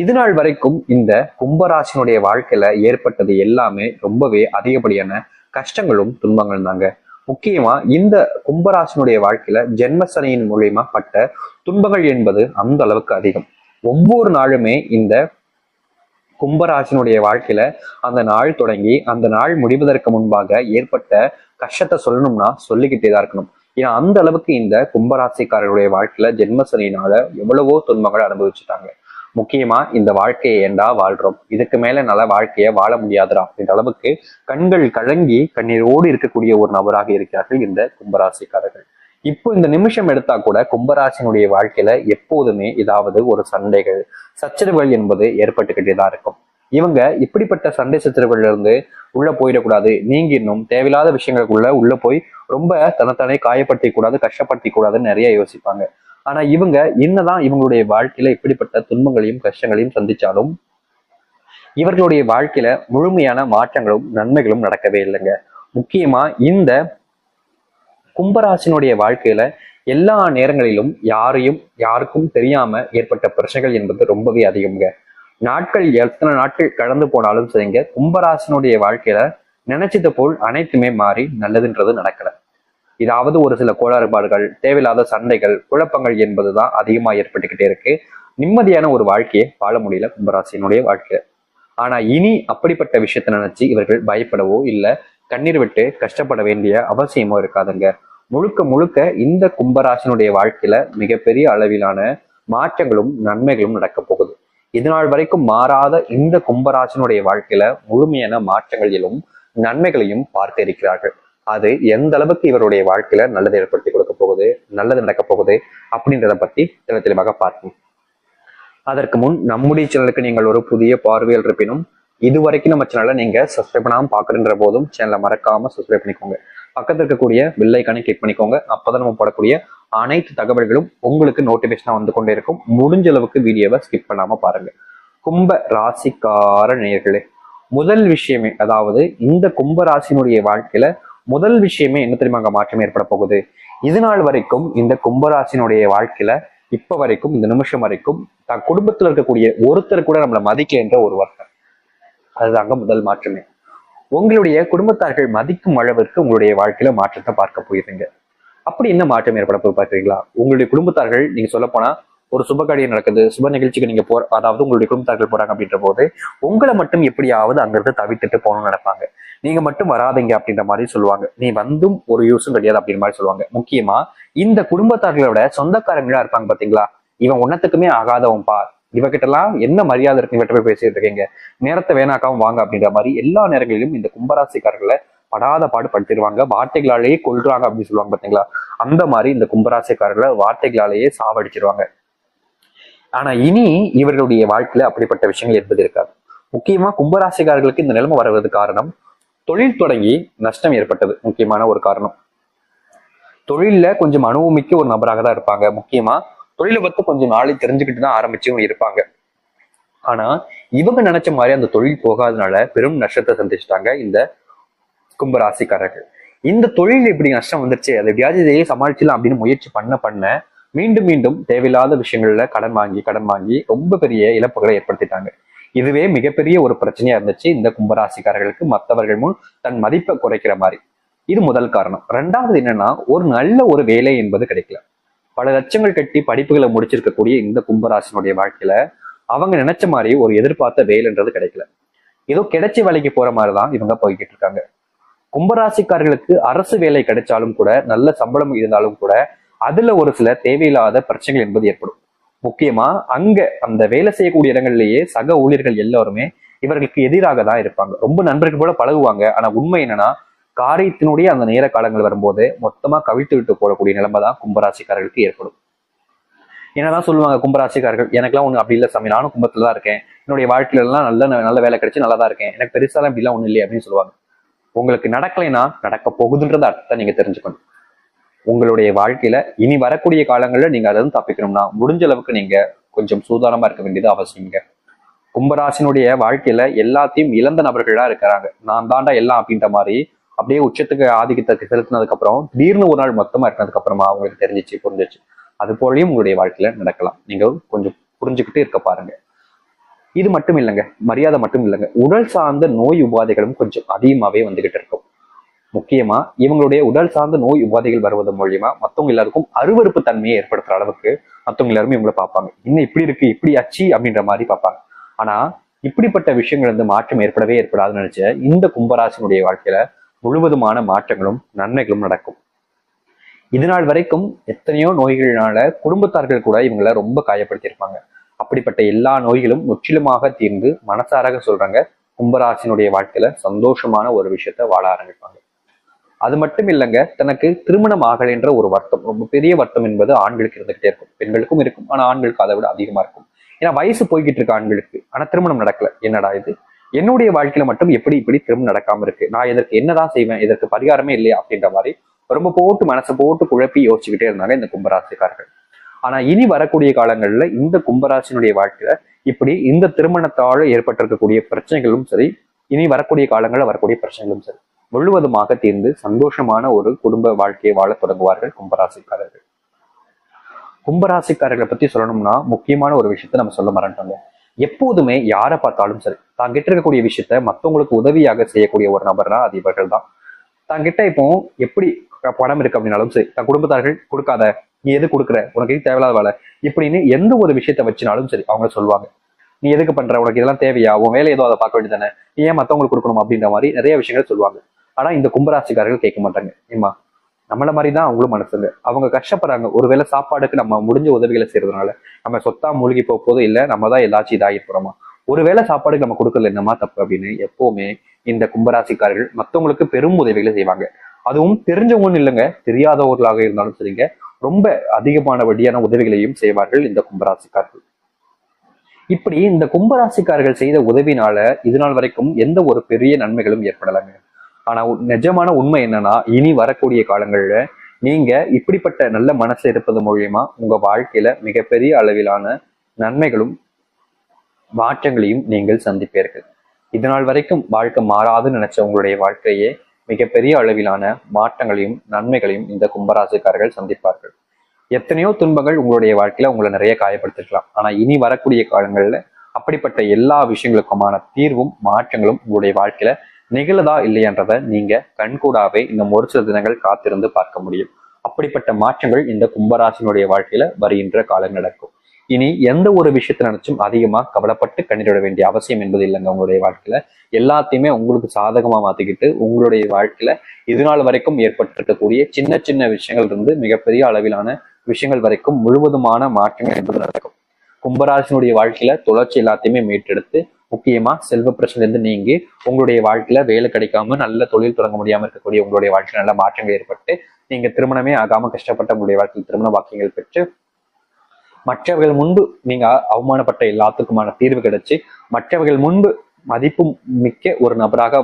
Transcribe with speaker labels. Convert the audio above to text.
Speaker 1: இது நாள் வரைக்கும் இந்த கும்பராசினுடைய வாழ்க்கையில ஏற்பட்டது எல்லாமே ரொம்பவே அதிகப்படியான கஷ்டங்களும் துன்பங்களும் தாங்க. முக்கியமா இந்த கும்பராசினுடைய வாழ்க்கையில ஜென்மசனியின் மூலியமா பட்ட துன்பங்கள் என்பது அந்த அளவுக்கு அதிகம். ஒவ்வொரு நாளுமே இந்த கும்பராசினுடைய வாழ்க்கையில அந்த நாள் தொடங்கி அந்த நாள் முடிவதற்கு முன்பாக ஏற்பட்ட கஷ்டத்தை சொல்லணும்னா சொல்லிக்கிட்டே தான் இருக்கணும். ஏன்னா அந்த அளவுக்கு இந்த கும்பராசிக்காரர்களுடைய வாழ்க்கையில ஜென்மசனியினால எவ்வளவோ துன்பங்கள் அனுபவிச்சுட்டாங்க. முக்கியமா இந்த வாழ்க்கையை ஏண்டா வாழ்றோம், இதுக்கு மேல நல்ல வாழ்க்கைய வாழ முடியாதுடா அப்படின்ற அளவுக்கு கண்கள் கலங்கி கண்ணீரோடு இருக்கக்கூடிய ஒரு நபராக இருக்கிறார்கள் இந்த கும்பராசிக்காரர்கள். இப்போ இந்த நிமிஷம் எடுத்தா கூட கும்பராசினுடைய வாழ்க்கையில எப்போதுமே ஏதாவது ஒரு சண்டைகள் சச்சரவுகள் என்பது ஏற்பட்டுக்கிட்டே தான் இருக்கும். இவங்க இப்படிப்பட்ட சண்டை சச்சரவுகள்ல இருந்து உள்ள போயிடக்கூடாது, நீங்க இன்னும் தேவையில்லாத விஷயங்களுக்குள்ள உள்ள போய் ரொம்ப தன்னைத்தானே காயப்படுத்தி கூடாது, கஷ்டப்படுத்தி கூடாதுன்னு நிறைய யோசிப்பாங்க. ஆனா இவங்க என்னதான் இவங்களுடைய வாழ்க்கையில இப்படிப்பட்ட துன்பங்களையும் கஷ்டங்களையும் சந்திச்சாலும் இவர்களுடைய வாழ்க்கையில முழுமையான மாற்றங்களும் நன்மைகளும் நடக்கவே இல்லைங்க. முக்கியமா இந்த கும்பராசினுடைய வாழ்க்கையில எல்லா நேரங்களிலும் யாருக்கும் தெரியாம ஏற்பட்ட பிரச்சனைகள் என்பது ரொம்பவே அதிகம்ங்க. எத்தனை நாட்கள் கடந்து போனாலும் சரிங்க, கும்பராசினுடைய வாழ்க்கையில நினைச்சது போல் அனைத்துமே மாறி நல்லதுன்றது நடக்கல. இதாவது ஒரு சில கோளாறுபாடுகள், தேவையில்லாத சண்டைகள், குழப்பங்கள் என்பதுதான் அதிகமா ஏற்பட்டுக்கிட்டே இருக்கு. நிம்மதியான ஒரு வாழ்க்கையை வாழ முடியல கும்பராசினுடைய வாழ்க்கை. ஆனா இனி அப்படிப்பட்ட விஷயத்த நினைச்சு இவர்கள் பயப்படவோ இல்ல கண்ணீர் விட்டு கஷ்டப்பட வேண்டிய அவசியமோ இருக்காதுங்க. முழுக்க முழுக்க இந்த கும்பராசினுடைய வாழ்க்கையில மிகப்பெரிய அளவிலான மாற்றங்களும் நன்மைகளும் நடக்க போகுது. இதுநாள் வரைக்கும் மாறாத இந்த கும்பராசினுடைய வாழ்க்கையில முழுமையான மாற்றங்களிலும் நன்மைகளையும் பார்த்து இருக்கிறார்கள். அது எந்த அளவுக்கு இவருடைய வாழ்க்கையில நல்லதை ஏற்படுத்தி கொடுக்க போகுது, நல்லது நடக்க போகுது அப்படின்றத பத்தி தெளிவாக பார்ப்போம். அதற்கு முன் நம்முடைய சேனலுக்கு நீங்கள் ஒரு புதிய பார்வையில் இருப்பினும் இதுவரைக்கும் நம்ம சேனலை நீங்க சப்ஸ்கிரைப் பண்ணாம பாக்குறன்ற போதும் சேனலை மறக்காம சப்ஸ்கிரைப் பண்ணிக்கோங்க. பக்கத்துல இருக்கக்கூடிய பெல் ஐக்கானை கிளிக் பண்ணிக்கோங்க. அப்பதான் நம்ம போடக்கூடிய அனைத்து தகவல்களும் உங்களுக்கு நோட்டிபிகேஷனா வந்து கொண்டே இருக்கும். முடிஞ்ச அளவுக்கு வீடியோவை ஸ்கிப் பண்ணாம பாருங்க. கும்ப ராசிக்கார நேயர்களே, முதல் விஷயமே, அதாவது இந்த கும்ப ராசினுடைய வாழ்க்கையில முதல் விஷயமே என்ன தெரியுமா, அங்க மாற்றம் ஏற்பட போகுது. இது நாள் வரைக்கும் இந்த கும்பராசினுடைய வாழ்க்கையில இப்ப வரைக்கும் இந்த நிமிஷம் வரைக்கும் தன் குடும்பத்துல இருக்கக்கூடிய ஒருத்தர் கூட நம்மளை மதிக்கின்ற ஒரு வருஷம், அதுதாங்க முதல் மாற்றமே. உங்களுடைய குடும்பத்தார்கள் மதிக்கும் அளவிற்கு உங்களுடைய வாழ்க்கையில மாற்றத்தை பார்க்க போயிருங்க. அப்படி என்ன மாற்றம் ஏற்பட போய் பார்க்குறீங்களா? உங்களுடைய குடும்பத்தார்கள், நீங்க சொல்ல போனா ஒரு சுப காரியம் நடக்குது, சுப நிகழ்ச்சிக்கு நீங்க அதாவது உங்களுடைய குடும்பத்தார்கள் போறாங்க அப்படின்ற போது உங்களை மட்டும் எப்படியாவது அங்கிருந்து தவிர்த்துட்டு போகணும்னு நினைப்பாங்க. நீங்க மட்டும் வராதிங்க அப்படின்ற மாதிரி சொல்லுவாங்க. நீ வந்தும் ஒரு யூஸும் கிடையாது அப்படின்ற மாதிரி சொல்லுவாங்க. முக்கியமா இந்த குடும்பத்தார்களோட சொந்தக்காரங்களா இருப்பாங்க பாத்தீங்களா, இவன் ஒன்னத்துக்குமே ஆகாதவன் பார், இவகிட்ட எல்லாம் என்ன மரியாதை இருக்கு, இவற்றை போய் பேசிட்டு இருக்கீங்க, நேரத்தை வேணாக்காவும் வாங்க அப்படின்ற மாதிரி எல்லா நேரங்களிலும் இந்த கும்பராசிக்காரர்களை படாத பாடு படுத்திடுவாங்க. வார்த்தைகளாலேயே கொல்றாங்க அப்படின்னு சொல்லுவாங்க பாத்தீங்களா, அந்த மாதிரி இந்த கும்பராசிக்காரர்களை வார்த்தைகளாலேயே சாவடிச்சிருவாங்க. ஆனா இனி இவர்களுடைய வாழ்க்கையில அப்படிப்பட்ட விஷயங்கள் என்பது இருக்காது. முக்கியமா கும்பராசிக்காரர்களுக்கு இந்த நிலைமை வருவது காரணம், தொழில் தொடங்கி நஷ்டம் ஏற்பட்டது முக்கியமான ஒரு காரணம். தொழில கொஞ்சம் அனுபவமிக்க ஒரு நபராக தான் இருப்பாங்க. முக்கியமா தொழிலை பத்தி கொஞ்சம் நாளை தெரிஞ்சுக்கிட்டு தான் ஆரம்பிச்சும் இருப்பாங்க. ஆனா இவங்க நினைச்ச மாதிரி அந்த தொழில் போகாதனால பெரும் நஷ்டத்தை சந்திச்சுட்டாங்க இந்த கும்பராசிக்காரர்கள். இந்த தொழில் இப்படி நஷ்டம் வந்துருச்சு, அதை வியாதியை சமாளிச்சலாம் அப்படின்னு முயற்சி பண்ண மீண்டும் மீண்டும் தேவையில்லாத விஷயங்கள்ல கடன் வாங்கி ரொம்ப பெரிய இழப்புகளை ஏற்படுத்திட்டாங்க. இதுவே மிகப்பெரிய ஒரு பிரச்சனையா இருந்துச்சு இந்த கும்பராசிக்காரர்களுக்கு, மற்றவர்கள் முன் தன் மதிப்பை குறைக்கிற மாதிரி. இது முதல் காரணம். ரெண்டாவது என்னன்னா, ஒரு நல்ல ஒரு வேலை என்பது கிடைக்கல. பல லட்சங்கள் கட்டி படிப்புகளை முடிச்சிருக்கக்கூடிய இந்த கும்பராசினுடைய வாழ்க்கையில அவங்க நினைச்ச மாதிரி ஒரு எதிர்பார்த்த வேலைன்றது கிடைக்கல. ஏதோ கிடைச்ச வேலைக்கு போற மாதிரிதான் இவங்க போய்கிட்டு இருக்காங்க. கும்பராசிக்காரர்களுக்கு அரசு வேலை கிடைச்சாலும் கூட, நல்ல சம்பளம் இருந்தாலும் கூட, அதுல ஒரு சில தேவையில்லாத பிரச்சனைகள் என்பது ஏற்படும். முக்கியமா அங்க அந்த வேலை செய்யக்கூடிய இடங்கள்லயே சக ஊழியர்கள் எல்லாருமே இவர்களுக்கு எதிராக தான் இருப்பாங்க. ரொம்ப நண்பர்கள் போல பழகுவாங்க. ஆனா உண்மை என்னன்னா, காரியத்தினுடைய அந்த நேர காலங்கள் வரும்போது மொத்தமா கவிழ்த்து விட்டு போடக்கூடிய நிலைமை தான் கும்பராசிக்காரர்களுக்கு ஏற்படும். என்னதான் சொல்லுவாங்க கும்பராசிக்காரர்கள், எனக்கெல்லாம் ஒண்ணு அப்படி இல்லை சாமி, நானும் கும்பத்துல தான் இருக்கேன், என்னுடைய வாழ்க்கையில எல்லாம் நல்ல வேலை கிடைச்சு நல்லா தான் இருக்கேன், எனக்கு பெருசாலாம் இப்படிலாம் ஒண்ணு இல்லையே அப்படின்னு சொல்லுவாங்க. உங்களுக்கு நடக்கலைன்னா நடக்க போகுதுன்றத அர்த்தத்தை நீங்க தெரிஞ்சுக்கணும். உங்களுடைய வாழ்க்கையில இனி வரக்கூடிய காலங்கள்ல நீங்க அதை தப்பிக்கணும்னா முடிஞ்ச அளவுக்கு நீங்க கொஞ்சம் சூதானமா இருக்க வேண்டியது அவசியங்க. கும்பராசினுடைய வாழ்க்கையில எல்லாத்தையும் இழந்த நபர்களா இருக்கிறாங்க. நான் தாண்டா எல்லாம் அப்படின்ற மாதிரி அப்படியே உச்சத்துக்கு ஆதிக்கத்தை செலுத்தினதுக்கு அப்புறம் திடீர்னு ஒரு நாள் மொத்தமா இருக்கிறதுக்கு அப்புறமா அவங்களுக்கு புரிஞ்சிச்சு. அது போலயும் உங்களுடைய வாழ்க்கையில நடக்கலாம். நீங்க கொஞ்சம் புரிஞ்சுக்கிட்டு இருக்க பாருங்க. இது மட்டும் இல்லைங்க, மரியாதை மட்டும் இல்லைங்க, உடல் சார்ந்த நோய் உபாதைகளும் கொஞ்சம் அதிகமாவே வந்துகிட்டு இருக்கும். முக்கியமா இவங்களுடைய உடல் சார்ந்த நோய் உபாதைகள் வருவது மூலியமா மத்தவங்க எல்லாருக்கும் அருவருப்பு தன்மையை ஏற்படுத்துற அளவுக்கு மத்தவங்க எல்லாருமே இவங்களை பார்ப்பாங்க. இன்னும் இப்படி இருக்கு, இப்படி அச்சி அப்படின்ற மாதிரி பார்ப்பாங்க. ஆனா இப்படிப்பட்ட விஷயங்கள் வந்து மாற்றம் ஏற்படாதுன்னு நினைச்ச இந்த கும்பராசினுடைய வாழ்க்கையில முழுவதுமான மாற்றங்களும் நன்மைகளும் நடக்கும். இது நாள் வரைக்கும் எத்தனையோ நோய்கள்னால குடும்பத்தார்கள் கூட இவங்களை ரொம்ப காயப்படுத்தியிருப்பாங்க. அப்படிப்பட்ட எல்லா நோய்களும் முற்றிலுமாக தீர்ந்து மனசாராக சொல்றாங்க, கும்பராசினுடைய வாழ்க்கையில சந்தோஷமான ஒரு விஷயத்த வாழ ஆரம்பிப்பாங்க. அது மட்டும் இல்லைங்க, தனக்கு திருமணம் ஆகலைன்ற ஒரு வருத்தம், ரொம்ப பெரிய வருத்தம் என்பது ஆண்களுக்கு இருந்துகிட்டே இருக்கும். பெண்களுக்கும் இருக்கும், ஆனா ஆண்களுக்கு அதை விட அதிகமா இருக்கும். ஏன்னா வயசு போய்கிட்டு இருக்கு ஆண்களுக்கு, ஆனா திருமணம் நடக்கல. என்னடா இது, என்னுடைய வாழ்க்கையில மட்டும் எப்படி இப்படி திருமணம் நடக்காம இருக்கு, நான் இதற்கு என்னதான் செய்வேன், இதற்கு பரிகாரமே இல்லையா அப்படின்ற மாதிரி ரொம்ப போட்டு மனசை போட்டு குழப்பி யோசிச்சுக்கிட்டே இருந்தாங்க இந்த கும்பராசிக்காரர்கள். ஆனா இனி வரக்கூடிய காலங்கள்ல இந்த கும்பராசினுடைய வாழ்க்கையில இப்படி இந்த திருமணத்தால ஏற்பட்டிருக்கக்கூடிய பிரச்சனைகளும் சரி, இனி வரக்கூடிய காலங்கள்ல வரக்கூடிய பிரச்சனைகளும் சரி முழுவதுமாக தீர்ந்து சந்தோஷமான ஒரு குடும்ப வாழ்க்கையை வாழ தொடங்குவார்கள் கும்பராசிக்காரர்கள். கும்பராசிக்காரர்களை பத்தி சொல்லணும்னா முக்கியமான ஒரு விஷயத்த நம்ம சொல்ல மறந்துட்டோங்க. எப்போதுமே யாரை பார்த்தாலும் சரி, தாங்கிட்ட இருக்கக்கூடிய விஷயத்த மத்தவங்களுக்கு உதவியாக செய்யக்கூடிய ஒரு நபர்னா அது இவர்கள் தான். தாங்கிட்ட இப்போ எப்படி பணம் இருக்கு அப்படின்னாலும் சரி, தன் குடும்பத்தார்கள் கொடுக்காத, நீ எது கொடுக்குற, உனக்கு எது தேவையில்லாத வேலை இப்படின்னு எந்த ஒரு விஷயத்த வச்சுனாலும் சரி அவங்க சொல்லுவாங்க, நீ எதுக்கு பண்ற, உனக்கு இதெல்லாம் தேவையா, உன் வேலை ஏதோ அதை பார்க்க வேண்டியதானே, ஏன் மத்தவங்களுக்கு கொடுக்கணும் அப்படின்ற மாதிரி நிறைய விஷயங்கள் சொல்லுவாங்க. ஆனா இந்த கும்பராசிக்காரர்கள் கேட்க மாட்டாங்க. ஏமா நம்மள மாதிரிதான் அவங்களும் மனசுங்க, அவங்க கஷ்டப்படுறாங்க, ஒருவேளை சாப்பாடுக்கு நம்ம முடிஞ்ச உதவிகளை செய்யறதுனால நம்ம சொத்தா மூழ்கி போதோ இல்ல நம்ம தான் எல்லாச்சும் இதாகிட்டு போறோமா, ஒருவேளை சாப்பாடுக்கு நம்ம கொடுக்கல என்னமா தப்பு அப்படின்னு எப்பவுமே இந்த கும்பராசிக்காரர்கள் மத்தவங்களுக்கு பெரும் உதவிகளை செய்வாங்க. அதுவும் தெரிஞ்சவங்கன்னு இல்லைங்க, தெரியாதவர்களாக இருந்தாலும் சரிங்க, ரொம்ப அதிகமான வழியான உதவிகளையும் செய்வார்கள் இந்த கும்பராசிக்காரர்கள். இப்படி இந்த கும்பராசிக்காரர்கள் செய்த உதவினால இது நாள் வரைக்கும் எந்த ஒரு பெரிய நன்மைகளும் ஏற்படலைங்க. ஆனா நிஜமான உண்மை என்னன்னா, இனி வரக்கூடிய காலங்கள்ல நீங்க இப்படிப்பட்ட நல்ல மனசு இருப்பது மூலியமா உங்க வாழ்க்கையில மிகப்பெரிய அளவிலான நன்மைகளும் மாற்றங்களையும் நீங்கள் சந்திப்பீர்கள். இதனால் வரைக்கும் வாழ்க்கை மாறாதுன்னு நினைச்ச உங்களுடைய வாழ்க்கையே மிகப்பெரிய அளவிலான மாற்றங்களையும் நன்மைகளையும் இந்த கும்பராசிக்காரர்கள் சந்திப்பார்கள். எத்தனையோ துன்பங்கள் உங்களுடைய வாழ்க்கையில உங்களை நிறைய காயப்படுத்திருக்கலாம், ஆனா இனி வரக்கூடிய காலங்கள்ல அப்படிப்பட்ட எல்லா விஷயங்களுக்குமான தீர்வும் மாற்றங்களும் உங்களுடைய வாழ்க்கையில நிகழதா இல்லையன்றதை நீங்க கண்கூடாவே இன்னும் ஒரு சில தினங்கள் காத்திருந்து பார்க்க முடியும். அப்படிப்பட்ட மாற்றங்கள் இந்த கும்பராசினுடைய வாழ்க்கையில வருகின்ற காலம் நடக்கும். இனி எந்த ஒரு விஷயத்தை நினைச்சும் அதிகமா கவலைப்பட்டு கண்ணீரிட வேண்டிய அவசியம் என்பது இல்லைங்க. உங்களுடைய வாழ்க்கையில எல்லாத்தையுமே உங்களுக்கு சாதகமா மாத்திக்கிட்டு உங்களுடைய வாழ்க்கையில இது நாள் வரைக்கும் ஏற்பட்டிருக்கக்கூடிய சின்ன சின்ன விஷயங்கள் இருந்து மிகப்பெரிய அளவிலான விஷயங்கள் வரைக்கும் முழுவதுமான மாற்றங்கள் என்பது நடக்கும். கும்பராசினுடைய வாழ்க்கையில தொடர்ச்சி எல்லாத்தையுமே மீட்டெடுத்து முக்கியமா செல்வ பிரச்சனை இருந்து நீங்கி உங்களுடைய வாழ்க்கையில வேலை கிடைக்காம நல்ல தொழில் தொடங்க முடியாம இருக்கக்கூடிய உங்களுடைய வாழ்க்கையில நல்ல மாற்றங்கள் ஏற்பட்டு நீங்க திருமணமே ஆகாம கஷ்டப்பட்ட உங்களுடைய வாழ்க்கையில் திருமண வாக்கியங்கள் பெற்று மற்றவர்கள் முன்பு நீங்க அவமானப்பட்ட எல்லாத்துக்குமான தீர்வு கிடைச்சு மற்றவர்கள் முன்பு மதிப்பு மிக்க ஒரு நபராக